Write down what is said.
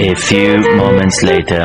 A few moments later.